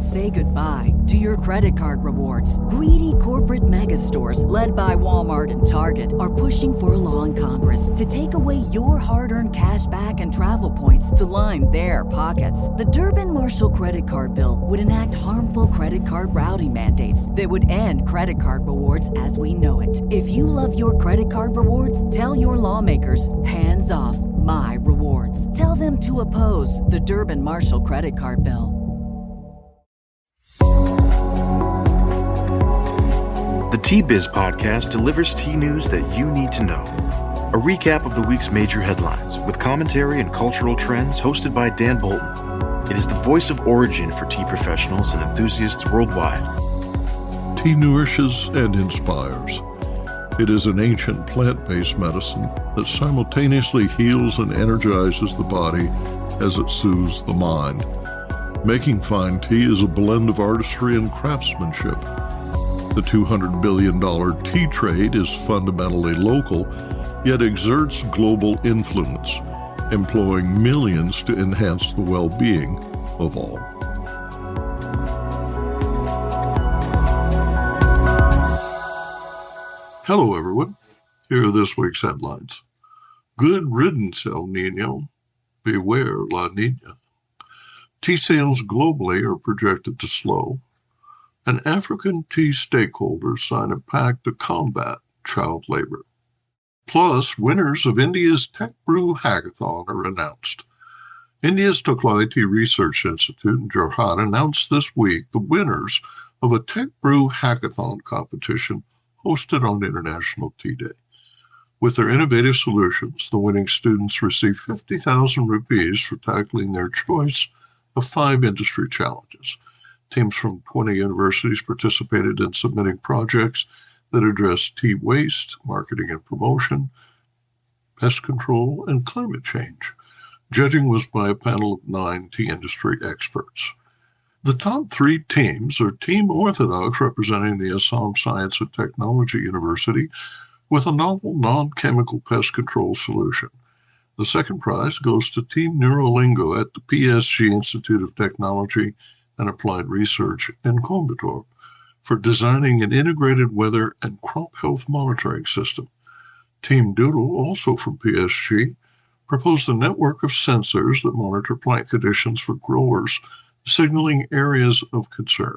Say goodbye to your credit card rewards. Greedy corporate mega stores, led by Walmart and Target, are pushing for a law in Congress to take away your hard-earned cash back and travel points to line their pockets. The Durbin-Marshall credit card bill would enact harmful credit card routing mandates that would end credit card rewards as we know it. If you love your credit card rewards, tell your lawmakers, hands off my rewards. Tell them to oppose the Durbin-Marshall credit card bill. The Tea Biz podcast delivers tea news that you need to know. A recap of the week's major headlines with commentary and cultural trends hosted by Dan Bolton. It is the voice of origin for tea professionals and enthusiasts worldwide. Tea nourishes and inspires. It is an ancient plant-based medicine that simultaneously heals and energizes the body as it soothes the mind. Making fine tea is a blend of artistry and craftsmanship. The $200 billion tea trade is fundamentally local, yet exerts global influence, employing millions to enhance the well-being of all. Hello, everyone. Here are this week's headlines. Good riddance, El Niño. Beware, La Niña. Tea sales globally are projected to slow, and African tea stakeholders sign a pact to combat child labor. Plus, winners of India's Tech Brew Hackathon are announced. India's Tocklai Tea Research Institute in Jorhat announced this week the winners of a Tech Brew Hackathon competition hosted on International Tea Day. With their innovative solutions, the winning students receive 50,000 rupees for tackling their choice of 5 industry challenges. Teams from 20 universities participated in submitting projects that address tea waste, marketing and promotion, pest control, and climate change. Judging was by a panel of 9 tea industry experts. The top 3 teams are Team Orthodox, representing the Assam Science and Technology University, with a novel non-chemical pest control solution. The second prize goes to Team Neurolingo at the PSG Institute of Technology and Applied Research in Coimbatore for designing an integrated weather and crop health monitoring system. Team Doodle, also from PSG, proposed a network of sensors that monitor plant conditions for growers, signaling areas of concern.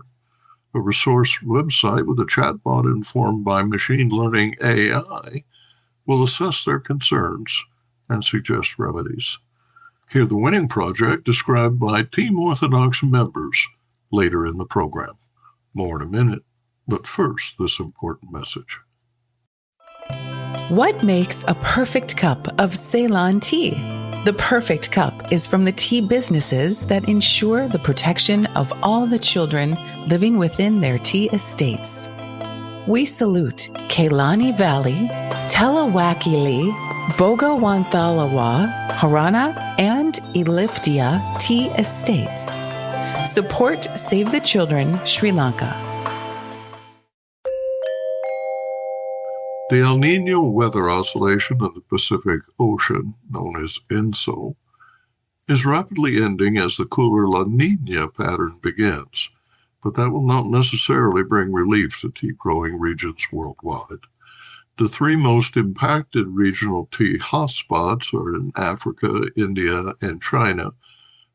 A resource website with a chatbot informed by machine learning AI will assess their concerns and suggest remedies. Hear the winning project described by Team Orthodox members later in the program. More in a minute, but first, this important message. What makes a perfect cup of Ceylon tea? The perfect cup is from the tea businesses that ensure the protection of all the children living within their tea estates. We salute Kailani Valley, Telawakili, Bogawanthalawa, Harana, and Elliptia tea estates. Support Save the Children, Sri Lanka. The El Niño weather oscillation in the Pacific Ocean, known as ENSO, is rapidly ending as the cooler La Niña pattern begins, but that will not necessarily bring relief to tea-growing regions worldwide. The 3 most impacted regional tea hotspots are in Africa, India, and China,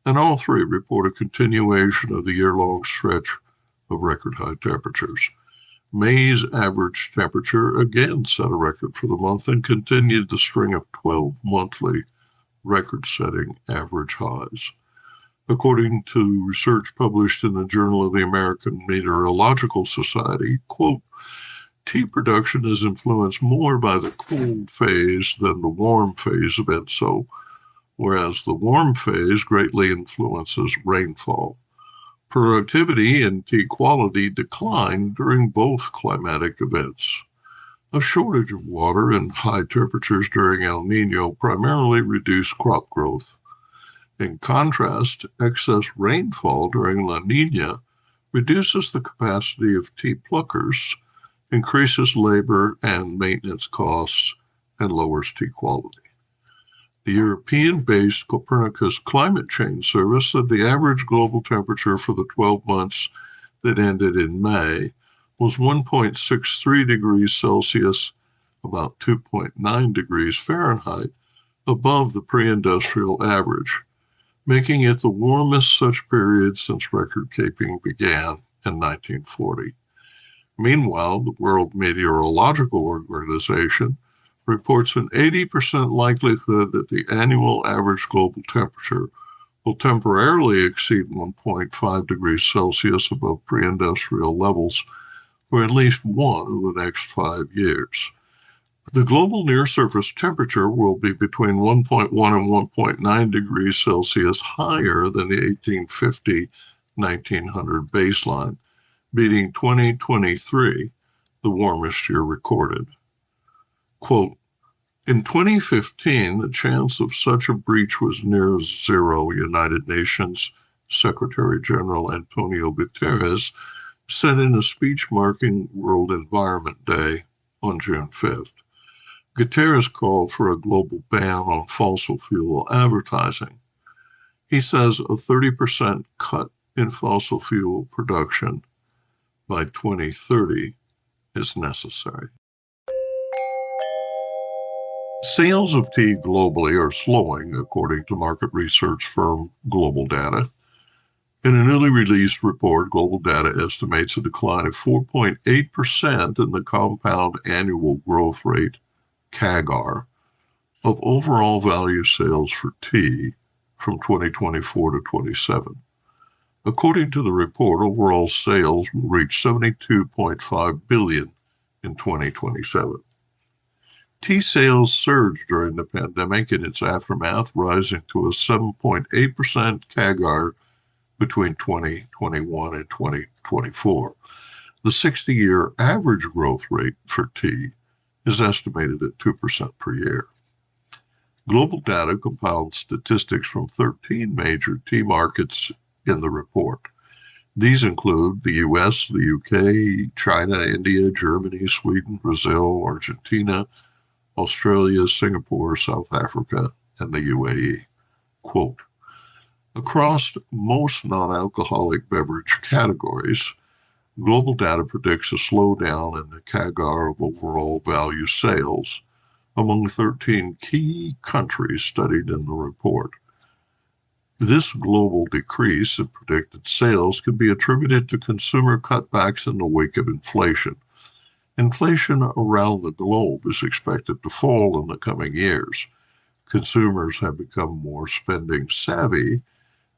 and all 3 report a continuation of the year-long stretch of record-high temperatures. May's average temperature again set a record for the month and continued the string of 12 monthly record-setting average highs. According to research published in the Journal of the American Meteorological Society, quote, tea production is influenced more by the cold phase than the warm phase of ENSO, whereas the warm phase greatly influences rainfall. Productivity and tea quality declined during both climatic events. A shortage of water and high temperatures during El Niño primarily reduced crop growth. In contrast, excess rainfall during La Niña reduces the capacity of tea pluckers, increases labor and maintenance costs, and lowers tea quality. The European-based Copernicus Climate Change Service said the average global temperature for the 12 months that ended in May was 1.63 degrees Celsius, about 2.9 degrees Fahrenheit, above the pre-industrial average, making it the warmest such period since record-keeping began in 1940. Meanwhile, the World Meteorological Organization reports an 80% likelihood that the annual average global temperature will temporarily exceed 1.5 degrees Celsius above pre-industrial levels for at least one of the next 5 years. The global near-surface temperature will be between 1.1 and 1.9 degrees Celsius higher than the 1850-1900 baseline, beating 2023, the warmest year recorded. Quote, in 2015, the chance of such a breach was near zero, United Nations Secretary General Antonio Guterres said in a speech marking World Environment Day on June 5th. Guterres called for a global ban on fossil fuel advertising. He says a 30% cut in fossil fuel production by 2030 is necessary. Sales of tea globally are slowing, according to market research firm Global Data. In a newly released report, Global Data estimates a decline of 4.8% in the compound annual growth rate, CAGR, of overall value sales for tea from 2024 to 27. According to the report, overall sales will reach $72.5 billion in 2027. Tea sales surged during the pandemic in its aftermath, rising to a 7.8% CAGR between 2021 and 2024. The 60-year average growth rate for tea is estimated at 2% per year. Global Data compiled statistics from 13 major tea markets in the report. These include the US, the UK, China, India, Germany, Sweden, Brazil, Argentina, Australia, Singapore, South Africa, and the UAE. Quote, across most non-alcoholic beverage categories, Global Data predicts a slowdown in the CAGR of overall value sales among 13 key countries studied in the report. This global decrease in predicted sales can be attributed to consumer cutbacks in the wake of inflation. Inflation around the globe is expected to fall in the coming years. Consumers have become more spending savvy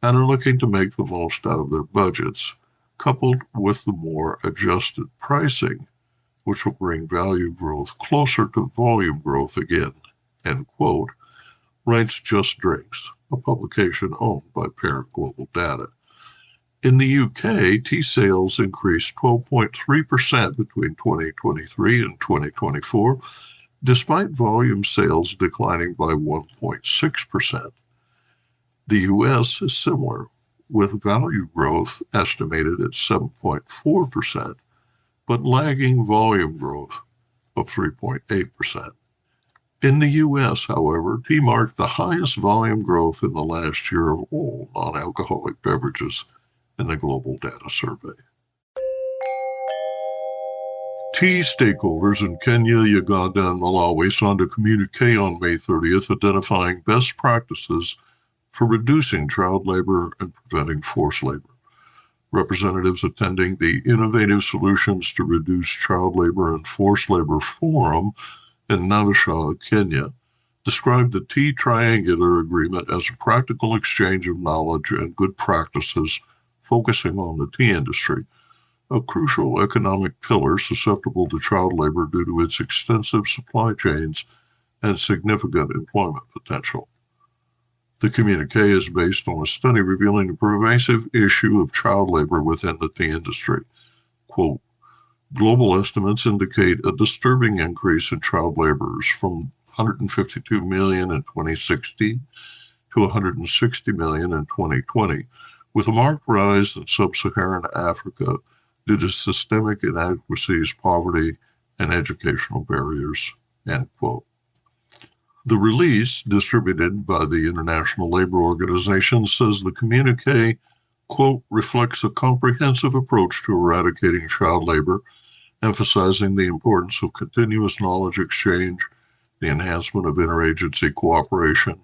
and are looking to make the most out of their budgets, coupled with the more adjusted pricing, which will bring value growth closer to volume growth again, end quote, writes Just Drinks, a publication owned by parent Global Data. In the UK, tea sales increased 12.3% between 2023 and 2024, despite volume sales declining by 1.6%. The US is similar, with value growth estimated at 7.4%, but lagging volume growth of 3.8%. In the U.S., however, tea marked the highest volume growth in the last year of all non-alcoholic beverages in the Global Data Survey. Tea stakeholders in Kenya, Uganda, and Malawi signed a communique on May 30th identifying best practices for reducing child labor and preventing forced labor. Representatives attending the Innovative Solutions to Reduce Child Labor and Forced Labor Forum in Naivasha, Kenya, described the Tea Triangular Agreement as a practical exchange of knowledge and good practices focusing on the tea industry, a crucial economic pillar susceptible to child labor due to its extensive supply chains and significant employment potential. The communique is based on a study revealing the pervasive issue of child labor within the tea industry. Quote, global estimates indicate a disturbing increase in child laborers from 152 million in 2016 to 160 million in 2020, with a marked rise in sub-Saharan Africa due to systemic inadequacies, poverty, and educational barriers, end quote. The release, distributed by the International Labor Organization, says the communiqué, quote, reflects a comprehensive approach to eradicating child labor, emphasizing the importance of continuous knowledge exchange, the enhancement of interagency cooperation,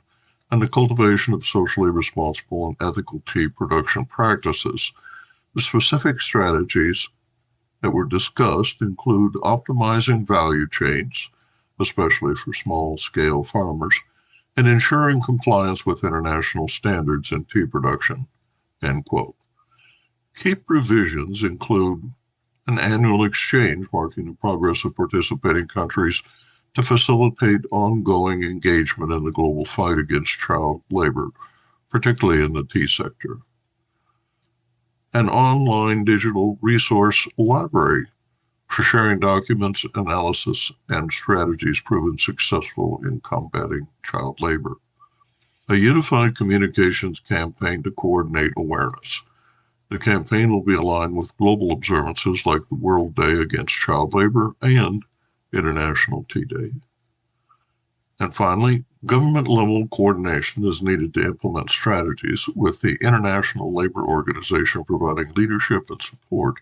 and the cultivation of socially responsible and ethical tea production practices. The specific strategies that were discussed include optimizing value chains, especially for small-scale farmers, and ensuring compliance with international standards in tea production, end quote. Key provisions include an annual exchange marking the progress of participating countries to facilitate ongoing engagement in the global fight against child labor, particularly in the tea sector. An online digital resource library for sharing documents, analysis, and strategies proven successful in combating child labor. A unified communications campaign to coordinate awareness. The campaign will be aligned with global observances like the World Day Against Child Labor and International Tea Day. And finally, government-level coordination is needed to implement strategies, with the International Labor Organization providing leadership and support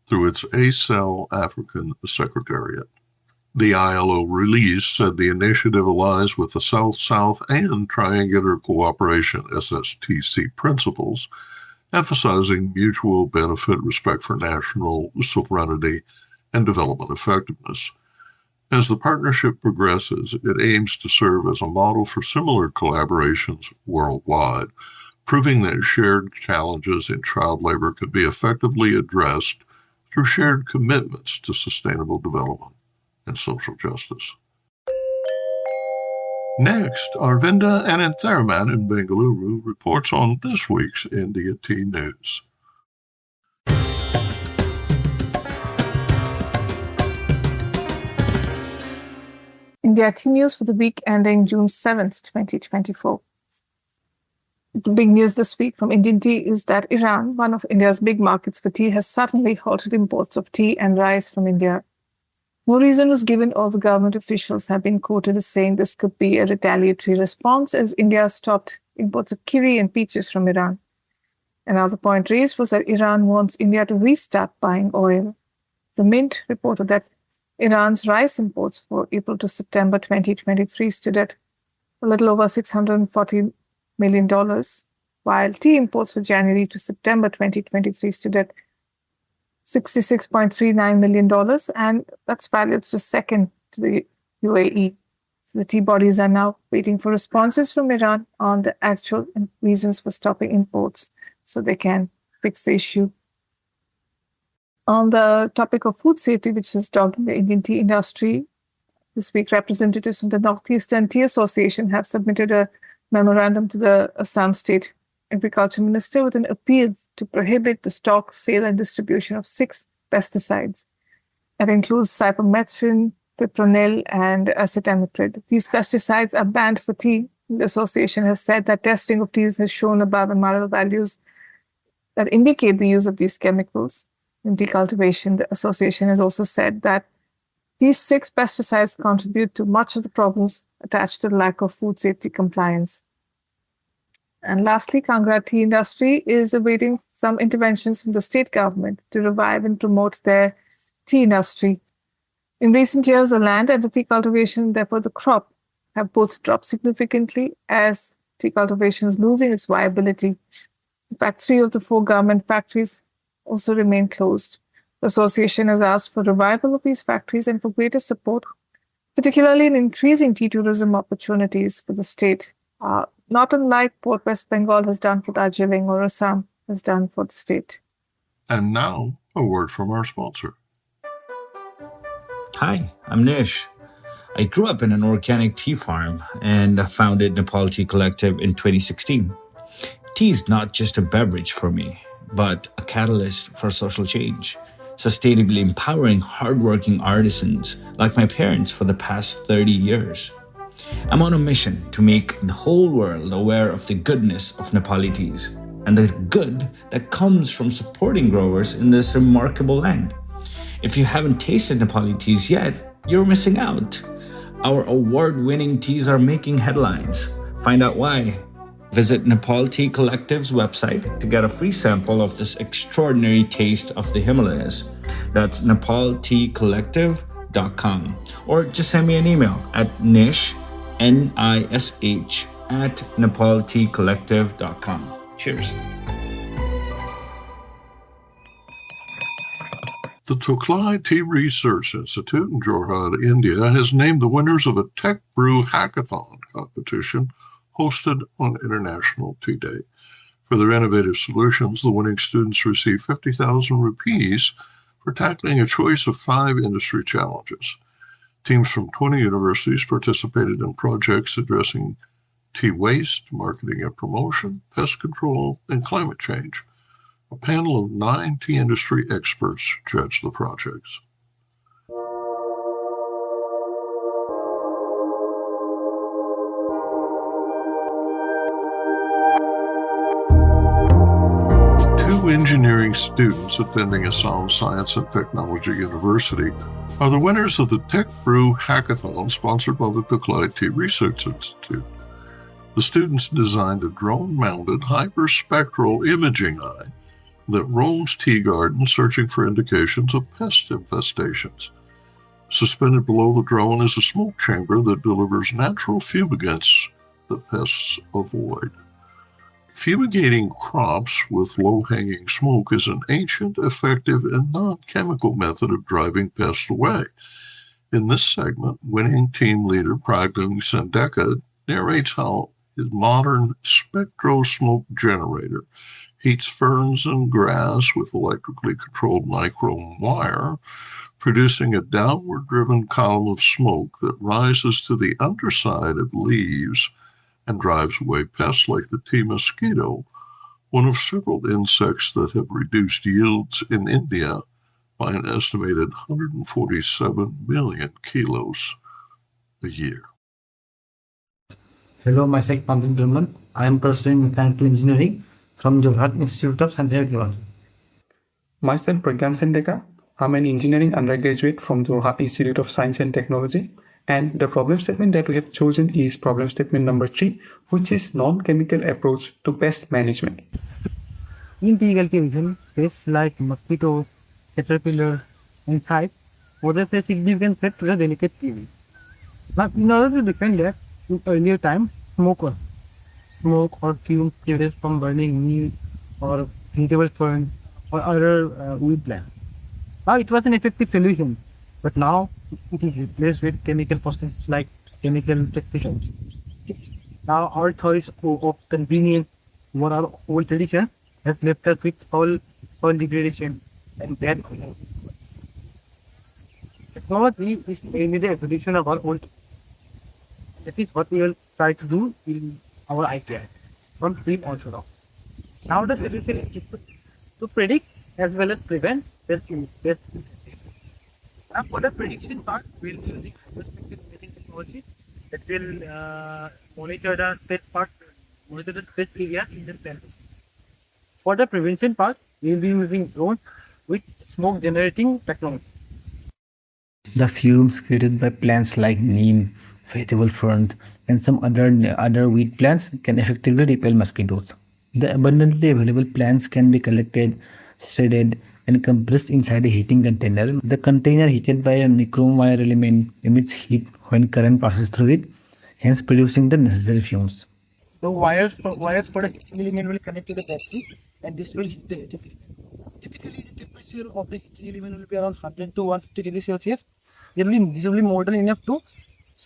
through its ACEL African Secretariat. The ILO release said the initiative aligns with the South-South and Triangular Cooperation SSTC principles, emphasizing mutual benefit, respect for national sovereignty, and development effectiveness. As the partnership progresses, it aims to serve as a model for similar collaborations worldwide, proving that shared challenges in child labor could be effectively addressed through shared commitments to sustainable development and social justice. Next, Arvinda Anantharaman in Bengaluru reports on this week's India Tea News. India Tea News for the week ending June 7th, 2024. The big news this week from Indian tea is that Iran, one of India's big markets for tea, has suddenly halted imports of tea and rice from India. No reason was given. All the government officials have been quoted as saying this could be a retaliatory response as India stopped imports of kiwi and peaches from Iran. Another point raised was that Iran wants India to restart buying oil. The Mint reported that Iran's rice imports for April to September 2023 stood at a little over $640 million, while tea imports for January to September 2023 stood at $66.39 million, and that's valued just second to the UAE. So the tea bodies are now waiting for responses from Iran on the actual reasons for stopping imports so they can fix the issue. On the topic of food safety, which is dogging the Indian tea industry, this week representatives from the Northeastern Tea Association have submitted a memorandum to the Assam State Agriculture Minister with an appeal to prohibit the stock, sale, and distribution of 6 pesticides. That includes cypermethrin, fipronil, and acetamiprid. These pesticides are banned for tea. The association has said that testing of teas has shown above MRL values that indicate the use of these chemicals in tea cultivation. The association has also said that these 6 pesticides contribute to much of the problems attached to the lack of food safety compliance. And lastly, Kangra tea industry is awaiting some interventions from the state government to revive and promote their tea industry. In recent years, the land and the tea cultivation, therefore the crop, have both dropped significantly as tea cultivation is losing its viability. In fact, 3 of the 4 government factories also remain closed. The association has asked for revival of these factories and for greater support, particularly in increasing tea tourism opportunities for the state, not unlike what West Bengal has done for Darjeeling or Assam has done for the state. And now, a word from our sponsor. Hi, I'm Nish. I grew up in an organic tea farm and founded Nepal Tea Collective in 2016. Tea is not just a beverage for me, but a catalyst for social change, sustainably empowering hardworking artisans like my parents for the past 30 years. I'm on a mission to make the whole world aware of the goodness of Nepali teas and the good that comes from supporting growers in this remarkable land. If you haven't tasted Nepali teas yet, you're missing out. Our award-winning teas are making headlines. Find out why. Visit Nepal Tea Collective's website to get a free sample of this extraordinary taste of the Himalayas. That's nepalteacollective.com. Or just send me an email at nish, Nish, at nepalteacollective.com. Cheers. The Tocklai Tea Research Institute in Jorhat, India, has named the winners of a Tech Brew Hackathon competition hosted on International Tea Day. For their innovative solutions, the winning students receive 50,000 rupees for tackling a choice of 5 industry challenges. Teams from 20 universities participated in projects addressing tea waste, marketing and promotion, pest control, and climate change. A panel of 9 tea industry experts judged the projects. Two engineering students attending Assam Science and Technology University are the winners of the Tech Brew Hackathon sponsored by the Tocklai Tea Research Institute. The students designed a drone-mounted hyperspectral imaging eye that roams tea gardens searching for indications of pest infestations. Suspended below the drone is a smoke chamber that delivers natural fumigants that pests avoid. Fumigating crops with low-hanging smoke is an ancient, effective, and non-chemical method of driving pests away. In this segment, winning team leader Pragyan and Deka narrates how his modern spectro-smoke generator heats ferns and grass with electrically controlled nichrome wire, producing a downward-driven column of smoke that rises to the underside of leaves and drives away pests like the tea mosquito, one of several insects that have reduced yields in India by an estimated 147 million kilos a year. Hello, myself Panjin Durman. I am pursuing mechanical engineering from Jorhat Institute of Science and Technology. Myself Pragyan Deka. I'm an engineering undergraduate from Jorhat Institute of Science and Technology. And the problem statement that we have chosen is problem statement number 3, which is non-chemical approach to pest management. In tea cultivation, pests like mosquito, caterpillar, and thrive poses a significant threat to the delicate tea. Now, in order to defend that, in earlier time, smoke or fumes created from burning meat or vegetable fern or other weed plant. Now, it was an effective solution, but now it is replaced with chemical pesticides like chemical pesticides. Now, our choice of convenience, what our old tradition, has left us with soil degradation and bad quality. Technology is mainly the evolution of our old. That is what we will try to do in our IPI from team also now. Now the solution is to predict as well as prevent pest infestation. Now for the prediction part, we will be using hyperspectral technologies that will monitor the pest area in the plant. For the prevention part, we will be using drones with smoke generating technology. The fumes created by plants like neem, vegetable ferns, and some other weed plants can effectively repel mosquitoes. The abundantly available plants can be collected, shredded, and compressed inside a heating container. The container, heated by a nichrome wire element, emits heat when current passes through it, hence producing the necessary fumes. The wires for the heating element will connect to the battery, and this will heat the electricity. Typically, the temperature of the heating element will be around 100 to 150 degrees Celsius. This will be more than enough to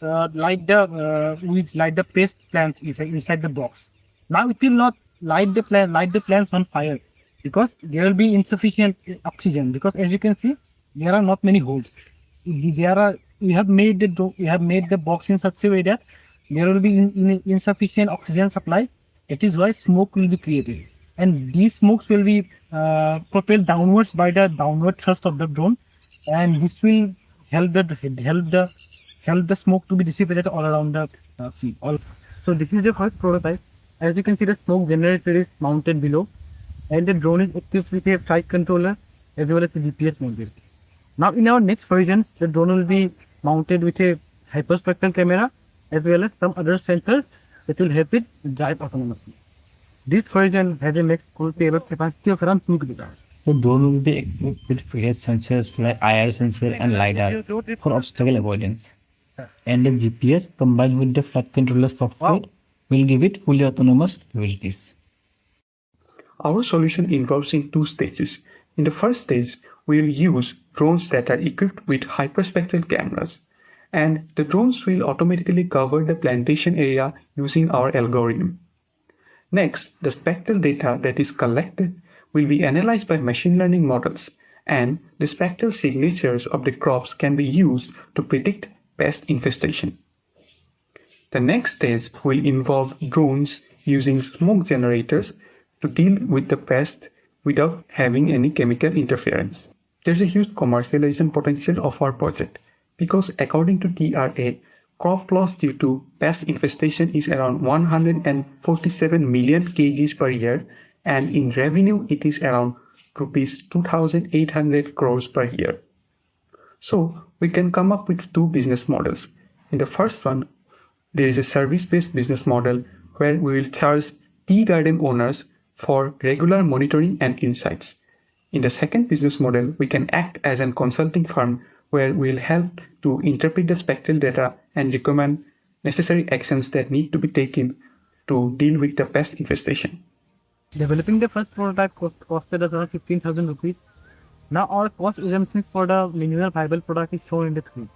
light the pest plants inside the box. Now it will not light the plants on fire because there will be insufficient oxygen. Because as you can see, there are not many holes. We have made the box in such a way that there will be insufficient oxygen supply. It is why smoke will be created, and these smokes will be propelled downwards by the downward thrust of the drone, and this will help the smoke to be dissipated all around the field. So this is the first prototype. As you can see, the smoke generator is mounted below, and the drone is equipped with a flight controller as well as a GPS module. Now in our next version, the drone will be mounted with a hyperspectral camera, as well as some other sensors that will help it drive autonomously. This version has a max payload capacity of around 2 kg. The drone will be equipped with various sensors like IR sensor and LiDAR for obstacle avoidance. And the GPS combined with the flight controller software will give it fully autonomous abilities. Our solution involves in 2 stages. In the first stage, we will use drones that are equipped with hyperspectral cameras, and the drones will automatically cover the plantation area using our algorithm. Next, the spectral data that is collected will be analyzed by machine learning models, and the spectral signatures of the crops can be used to predict pest infestation. The next stage will involve drones using smoke generators to deal with the pest without having any chemical interference. There's a huge commercialization potential of our project because according to TRA, crop loss due to pest infestation is around 147 million kgs per year, and in revenue it is around rupees 2,800 crores per year. So we can come up with 2 business models. In the first one, there is a service-based business model where we will charge tea garden owners for regular monitoring and insights. In the second business model, we can act as a consulting firm where we will help to interpret the spectral data and recommend necessary actions that need to be taken to deal with the pest infestation. Developing the first prototype costed us around 15,000 rupees. Now our cost assumptions for the minimal viable product is shown in the screen.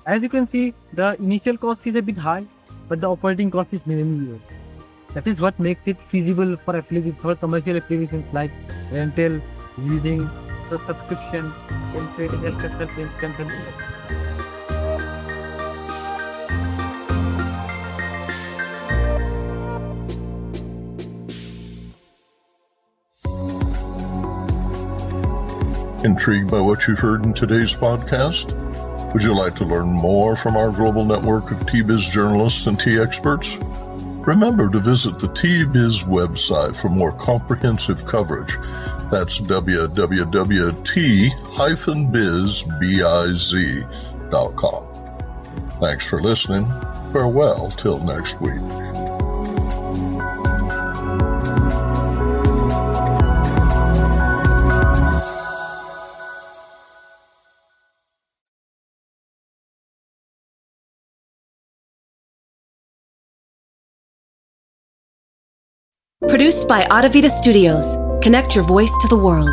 As you can see, the initial cost is a bit high, but the operating cost is minimally low. That is what makes it feasible for commercial applications like rental, leasing, subscription, and trading, etc. Intrigued by what you heard in today's podcast? Would you like to learn more from our global network of T-Biz journalists and tea experts? Remember to visit the T-Biz website for more comprehensive coverage. That's www.t-biz.com. Thanks for listening. Farewell till next week. Produced by Adavita Studios. Connect your voice to the world.